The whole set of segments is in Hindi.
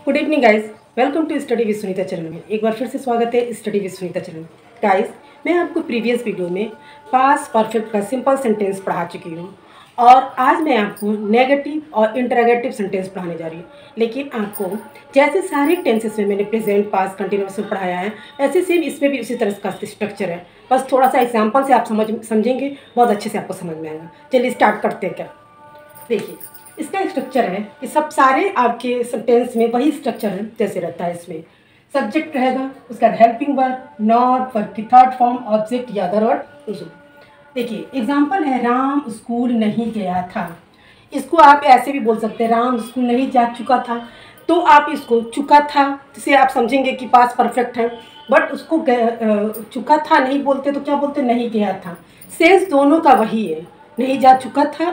Good evening guys, welcome to study with Sunita Charan में। एक बार फिर से स्वागत है स्टडी विद सुनीता चरण में। गाइस, मैं आपको प्रीवियस वीडियो में पास्ट परफेक्ट का सिंपल सेंटेंस पढ़ा चुकी हूँ और आज मैं आपको नेगेटिव और इंटरोगेटिव सेंटेंस पढ़ाने जा रही हूँ। लेकिन आपको जैसे सारे टेंसेस में मैंने प्रेजेंट पास्ट कंटिन्यूअस में पढ़ाया है, ऐसे सेम इसमें भी उसी तरह का स्ट्रक्चर है। बस थोड़ा सा एग्जाम्पल से आप समझेंगे, बहुत अच्छे से आपको समझ में आएगा। चलिए स्टार्ट करते हैं। क्या देखिए, इसका स्ट्रक्चर है कि सब सारे आपके सेंटेंस में वही स्ट्रक्चर है जैसे रहता है। इसमें सब्जेक्ट रहेगा, उसका हेल्पिंग वर्ब, नॉट, वर्ब की थर्ड फॉर्म, ऑब्जेक्ट या अदर वर्ड। देखिए एग्जांपल है, राम स्कूल नहीं गया था। इसको आप ऐसे भी बोल सकते हैं, राम स्कूल नहीं जा चुका था। तो आप इसको चुका था जिसे आप समझेंगे कि पास्ट परफेक्ट है, बट उसको चुका था नहीं बोलते तो क्या बोलते, नहीं गया था। सेंस दोनों का वही है, नहीं जा चुका था,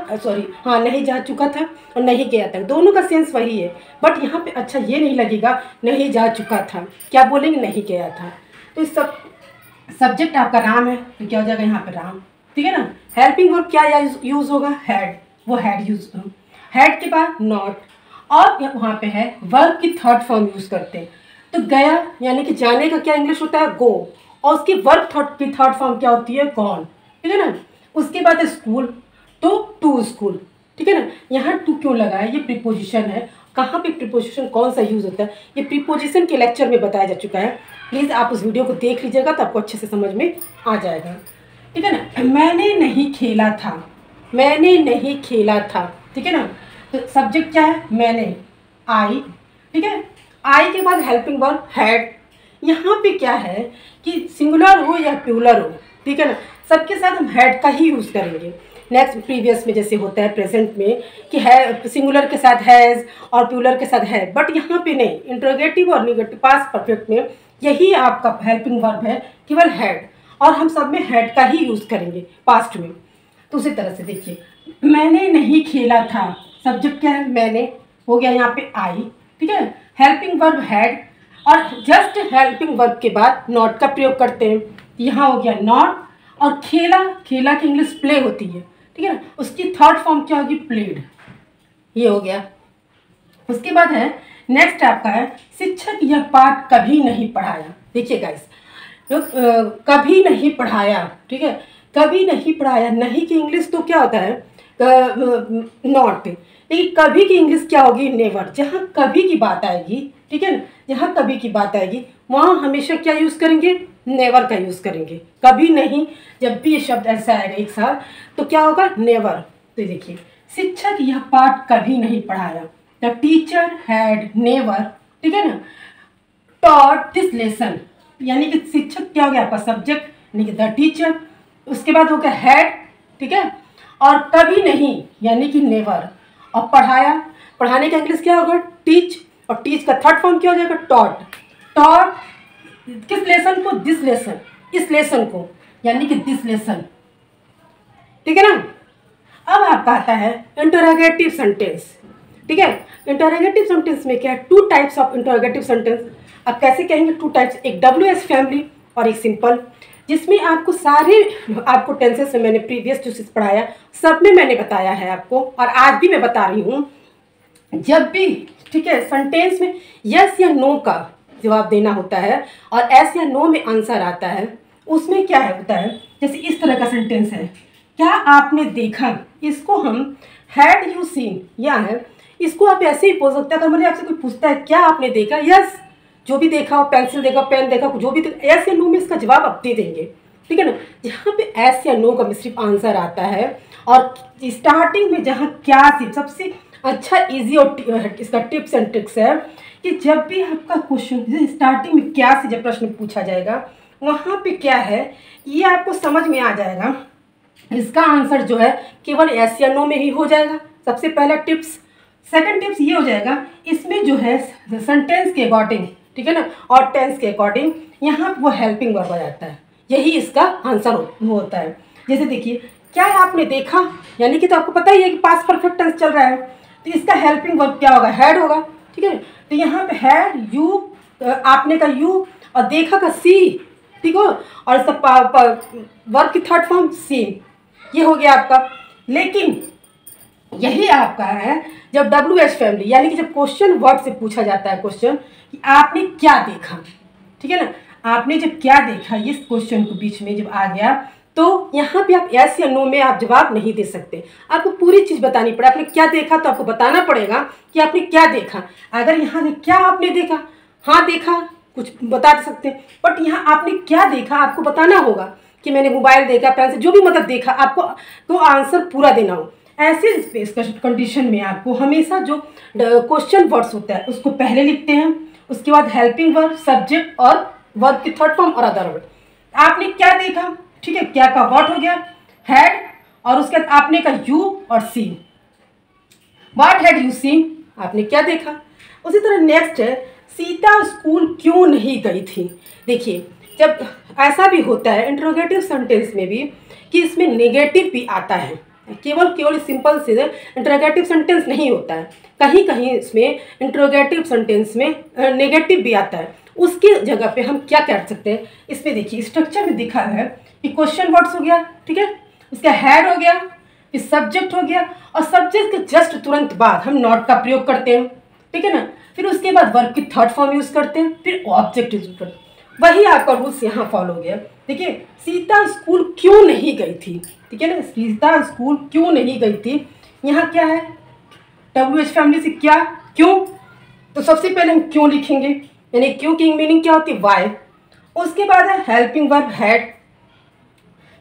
नहीं जा चुका था और नहीं गया था, दोनों का सेंस वही है। बट यहाँ पे अच्छा ये नहीं लगेगा नहीं जा चुका था, क्या बोलेंगे, नहीं गया था। तो इस सब्जेक्ट आपका राम है तो क्या हो जाएगा यहाँ पे राम, ठीक है ना। हेल्पिंग वर्ब क्या यूज होगा, हैड, वो हैड यूज, हैड के बाद नॉट, और वहाँ पे है वर्ब की थर्ड फॉर्म यूज करते हैं। तो गया यानी कि जाने का क्या इंग्लिश होता है, गो, और उसकी वर्ब की थर्ड फॉर्म क्या होती है, गॉन, ठीक है ना। उसके बाद है स्कूल, तो टू स्कूल, ठीक है ना। यहाँ टू क्यों लगा है, ये प्रीपोजिशन है। कहाँ पे प्रीपोजिशन कौन सा यूज़ होता है, ये प्रीपोजिशन के लेक्चर में बताया जा चुका है। प्लीज़ आप उस वीडियो को देख लीजिएगा तो आपको अच्छे से समझ में आ जाएगा, ठीक है ना। मैंने नहीं खेला था, मैंने नहीं खेला था, ठीक है ना। तो सब्जेक्ट क्या है, मैंने, आई, ठीक है। आई के बाद हेल्पिंग वर्ब हैड। यहाँ पे क्या है कि सिंगुलर हो या प्लूरल हो, ठीक है ना, सबके साथ हम हैड का ही यूज़ करेंगे। नेक्स्ट प्रीवियस में जैसे होता है प्रेजेंट में कि है सिंगुलर के साथ हैज़ और प्लूरल के साथ है, बट यहाँ पे नहीं। इंट्रोगेटिव और नेगेटिव पास्ट परफेक्ट में यही आपका हेल्पिंग वर्ब है, केवल हैड, और हम सब में हैड का ही यूज़ करेंगे पास्ट में। तो उसी तरह से देखिए, मैंने नहीं खेला था, सब्जेक्ट क्या है, मैंने, हो गया यहाँ पे आई, ठीक है। हेल्पिंग वर्ब हैड, और जस्ट हेल्पिंग वर्ब के बाद नॉट का प्रयोग करते हैं। यहाँ हो गया नॉट, और खेला, खेला की इंग्लिश प्ले होती है, ठीक है ना, उसकी थर्ड फॉर्म क्या होगी, प्लेड, ये हो गया। उसके बाद है नेक्स्ट आपका है, शिक्षक यह पाठ कभी नहीं पढ़ाया। देखिए गाइस, कभी नहीं पढ़ाया, ठीक है, कभी नहीं पढ़ाया, नहीं की इंग्लिश तो क्या होता है, नॉट, लेकिन कभी की इंग्लिश क्या होगी, नेवर। जहाँ कभी की बात आएगी, ठीक है ना, जहाँ कभी की बात आएगी वहाँ हमेशा क्या यूज़ करेंगे, नेवर का यूज़ करेंगे। कभी नहीं, जब भी ये शब्द ऐसा आएगा एक साथ तो क्या होगा, नेवर। तो देखिए, शिक्षक यह पाठ कभी नहीं पढ़ाया, द टीचर हैड नेवर, ठीक है ना, टॉट दिस लेसन, यानी कि शिक्षक क्या हो गया आपका सब्जेक्ट, यानी कि द टीचर। उसके बाद हो गया हैड, ठीक है, और कभी नहीं यानी कि नेवर, और पढ़ाया, पढ़ाने का इंग्लिश क्या होगा, टीच, और टीच का थर्ड फॉर्म क्या हो जाएगा, टॉट। टॉट किस लेसन को, दिस लेसन, इस लेसन को, यानी कि दिस लेसन, ठीक है ना। अब आपका आता है इंटरोगेटिव सेंटेंस, ठीक है। इंटरोगेटिव सेंटेंस में क्या है, two types of interrogative sentence. आप कैसे कहेंगे, टू टाइप्स, एक WH फैमिली और एक सिंपल, जिसमें आपको सारे आपको टेंसेस में मैंने प्रीवियस जो पढ़ाया सब में मैंने बताया है आपको, और आज भी मैं बता रही हूँ। जब भी, ठीक है, सेंटेंस में यस या नो का जवाब देना होता है और एस या नो में आंसर आता है, उसमें क्या है होता है, जैसे इस तरह का सेंटेंस है, क्या आपने देखा, इसको हम हैड यू सीन, या है, इसको आप ऐसे ही बोल सकते हैं। अगर मैंने आपसे कोई पूछता है क्या आपने देखा, यस, जो भी देखा हो, पेंसिल देखा, पेन देखा, जो भी, एस या नो में इसका जवाब आप दे देंगे, ठीक है ना। जहाँ पे एस या नो का सिर्फ आंसर आता है, और स्टार्टिंग में जहाँ क्या सिर्फ सबसे अच्छा इजी और इसका टिप्स एंड ट्रिक्स है कि जब भी आपका क्वेश्चन स्टार्टिंग में क्या से जब प्रश्न पूछा जाएगा, वहाँ पे क्या है ये आपको समझ में आ जाएगा। इसका आंसर जो है केवल एस या नो में ही हो जाएगा, सबसे पहला टिप्स। सेकंड टिप्स ये हो जाएगा, इसमें जो है सेंटेंस के अकॉर्डिंग, ठीक है ना, और टेंस के अकॉर्डिंग यहाँ वो हेल्पिंग वर्ब आ जाता है, यही इसका आंसर होता है। जैसे देखिए, क्या आपने देखा, यानी कि तो आपको पता ही है कि पास्ट परफेक्ट टेंस चल रहा है, तो इसका हेल्पिंग वर्ब क्या होगा, हैड होगा, ठीक है। तो यहाँ पे हैड, यू, आपने का यू, और देखा का सी, ठीक हो, और इसका वर्ब की थर्ड फॉर्म सी, ये हो गया आपका। लेकिन यही आपका है जब WH फैमिली, यानी कि जब क्वेश्चन वर्ड से पूछा जाता है क्वेश्चन कि आपने क्या देखा, ठीक है ना, आपने जब क्या देखा, इस क्वेश्चन को बीच में जब आ गया तो यहाँ पे आप यस या नो में आप जवाब नहीं दे सकते, आपको पूरी चीज़ बतानी पड़े। आपने क्या देखा तो आपको बताना पड़ेगा कि आपने क्या देखा। अगर यहाँ से क्या आपने देखा, हाँ देखा, कुछ बता सकते हैं, बट यहाँ आपने क्या देखा आपको बताना होगा कि मैंने मोबाइल देखा, पेन से, जो भी मतलब देखा, आपको तो आंसर पूरा देना हो। ऐसे स्पेस कंडीशन में आपको हमेशा जो क्वेश्चन वर्ड्स होता है उसको पहले लिखते हैं, उसके बाद हेल्पिंग वर्ब, सब्जेक्ट और वर्ब की थर्ड फॉर्म और अदर वर्ड। आपने क्या देखा, ठीक है, क्या का व्हाट हो गया, हैड, और उसके बाद आपने का यू और सी, व्हाट हैड यू सीन, आपने क्या देखा। उसी तरह नेक्स्ट है सीता स्कूल क्यों नहीं गई थी। देखिए जब ऐसा भी होता है इंट्रोगेटिव सेंटेंस में भी कि इसमें नेगेटिव भी आता है, केवल सिंपल से इंट्रोगेटिव सेंटेंस नहीं होता है, कहीं कहीं इसमें इंट्रोगेटिव सेंटेंस में नेगेटिव भी आता है। उसकी जगह पे हम क्या कर सकते हैं, इसमें देखिए स्ट्रक्चर में दिखा है कि क्वेश्चन वर्ड्स हो गया, ठीक है, उसका हेड हो गया, फिर सब्जेक्ट हो गया, और सब्जेक्ट के जस्ट तुरंत बाद हम नॉट का प्रयोग करते हैं, ठीक है ना, फिर उसके बाद वर्ब की थर्ड फॉर्म यूज़ करते हैं, फिर ऑब्जेक्ट यूज करते हैं। वही आपका रूल्स यहाँ फॉलो हो गया। देखिए सीता स्कूल क्यों नहीं गई थी, ठीक है ना, सीता स्कूल क्यों नहीं गई थी, यहाँ क्या है, WH फैमिली से क्या, क्यों, तो सबसे पहले हम क्यों लिखेंगे, यानी क्यों की मीनिंग क्या होती है, वाई। उसके बाद है हेल्पिंग वर्ब हैड,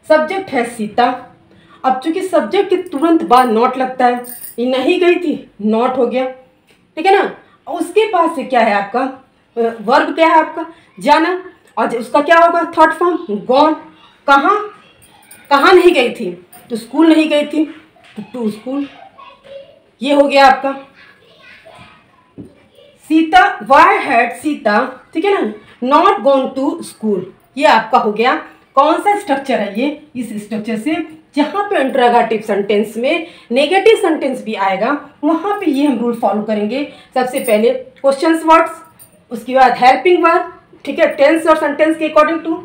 सब्जेक्ट है सीता। अब चूंकि सब्जेक्ट के तुरंत बाद नॉट लगता है, ये नहीं गई थी, नॉट हो गया, ठीक है ना। उसके बाद से क्या है आपका वर्ब, क्या है आपका जाना, और उसका क्या होगा थर्ड फॉर्म गॉन। कहाँ, कहाँ नहीं गई थी, तो स्कूल नहीं गई थी, तो टू स्कूल, ये हो गया आपका सीता, वाई हैड सीता, ठीक है ना, नॉट गॉन टू स्कूल। ये आपका हो गया कौन सा स्ट्रक्चर है, ये इस स्ट्रक्चर से जहाँ पे इंट्रोगेटिव सेंटेंस में नेगेटिव सेंटेंस भी आएगा वहाँ पे ये हम रूल फॉलो करेंगे। सबसे पहले क्वेश्चंस वर्ड्स, उसके बाद हेल्पिंग वर्ब, ठीक है, टेंस और सेंटेंस के according to,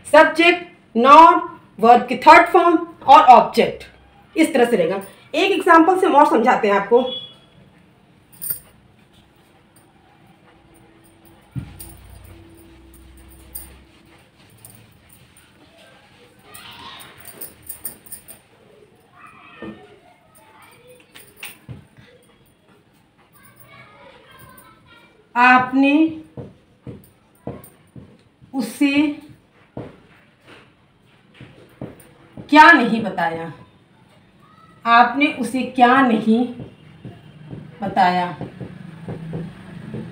subject, noun, verb की थर्ड फॉर्म और ऑब्जेक्ट, इस तरह से रहेगा। एक एग्जांपल से हम और समझाते हैं आपको। आपने उसे क्या नहीं बताया, आपने उसे क्या नहीं बताया,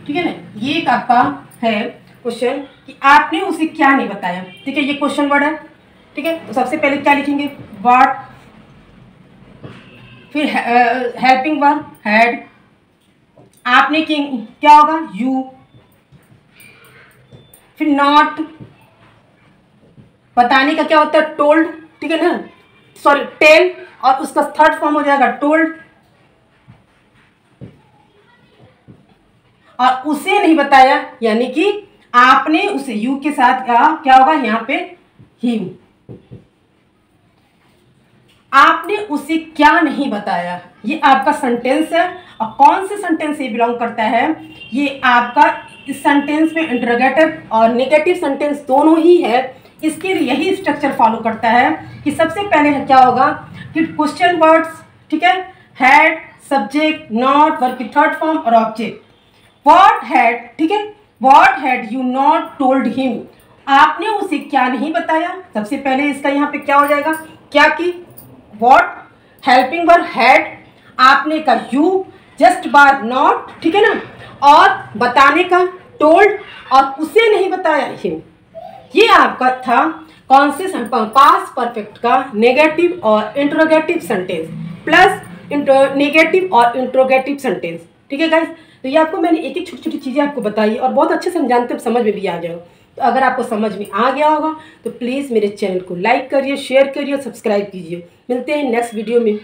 ठीक है ना, ये एक आपका है क्वेश्चन कि आपने उसे क्या नहीं बताया, ठीक है, ये क्वेश्चन वर्ड है, ठीक है। तो सबसे पहले क्या लिखेंगे, व्हाट, फिर हेल्पिंग वर्ब हैड, आपने क्या होगा यू, फिर नॉट, बताने का क्या होता है टोल्ड, ठीक है ना, सॉरी टेल, और उसका थर्ड फॉर्म हो जाएगा टोल्ड, और उसे नहीं बताया यानी कि आपने उसे यू के साथ क्या होगा यहाँ पे हिम। आपने उसे क्या नहीं बताया, ये आपका सेंटेंस है, और कौन से सेंटेंस से बिलोंग करता है, ये आपका इस सेंटेंस में इंटरोगेटिव और नेगेटिव सेंटेंस दोनों ही है। इसके लिए यही स्ट्रक्चर फॉलो करता है कि सबसे पहले क्या होगा कि क्वेश्चन वर्ड्स, ठीक है, हैड, सब्जेक्ट, नॉट, वर्ब की थर्ड फॉर्म और ऑब्जेक्ट। व्हाट हैड, ठीक है, what had you not told him, आपने उसे क्या नहीं बताया, सबसे पहले इसका यहाँ पे क्या हो जाएगा, क्या की, व्हाट, हेल्पिंग वर्ब हैड, आपने का यू, जस्ट बार नॉट, ठीक है ना, और बताने का टोल्ड, और उसे नहीं बताया हिम। ये आपका था कौन से पास्ट परफेक्ट का नेगेटिव और इंट्रोगेटिव सेंटेंस प्लस नेगेटिव और इंट्रोगेटिव सेंटेंस, ठीक है गाइस। तो ये आपको मैंने एक एक छोटी छोटी चीज़ें आपको बताई और बहुत अच्छे से समझाते समझ में भी आ जाओ। तो अगर आपको समझ में आ गया होगा तो प्लीज़ मेरे चैनल को लाइक करिए, शेयर करिए, सब्सक्राइब कीजिए। मिलते हैं नेक्स्ट वीडियो में।